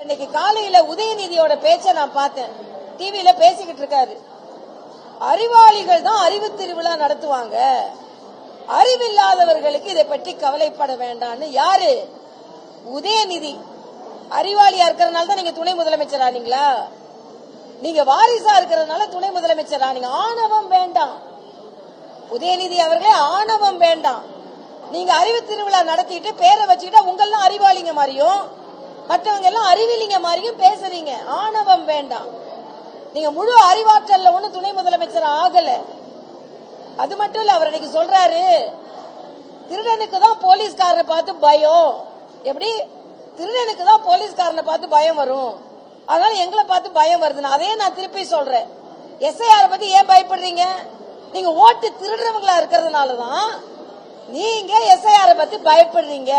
இன்னைக்கு காலையில உதயநிதியோட பேச்ச நான் பார்த்தேன். டிவியில பேசிக்கிட்டு இருக்காரு. அறிவாளிகள் தான் அறிவு திருவிழா நடத்துவாங்க, அறிவில்லாதவர்களுக்கு இதை பற்றி கவலைப்பட வேண்டாம்னு யாரு? உதயநிதி. அறிவாளியா இருக்கிறதுனால தான் நீங்க துணை முதலமைச்சர் ஆனீங்களா? நீங்க வாரிசா இருக்கிறதுனால துணை முதலமைச்சர் ஆனீங்க. ஆணவம் வேண்டாம் உதயநிதி அவர்களே, ஆணவம் வேண்டாம். நீங்க அறிவு திருவிழா நடத்திட்டு பேரை வச்சுக்கிட்டா உங்கெல்லாம் அறிவாளிங்க மாதிரியும் மற்றவங்க எல்லாம் அறிவிலிங்க மாதிரியும் பேசுறீங்க. ஆணவம் வேண்டாம். நீங்க முழு அறிவாற்றல்ல ஒண்ணு துணை முதலமைச்சர் ஆகல. அது மட்டும் இல்ல, அவர் இன்னைக்கு சொல்றாரு திருடனுக்கு தான் போலீஸ்காரனை பார்த்து பயம். எப்படி? திருடனுக்கு தான் போலீஸ்காரனை பார்த்து பயம் வரும், அதனால எங்களை பார்த்து பயம் வருதுன்னு. அதே நான் திருப்பி சொல்றேன். எஸ்ஐஆர் பத்தி ஏன் பயப்படுறீங்க? நீங்க ஓட்டு திருடுறவங்களா இருக்கிறதுனாலதான் நீங்க எஸ்ஐஆர் பத்தி பயப்படுறீங்க.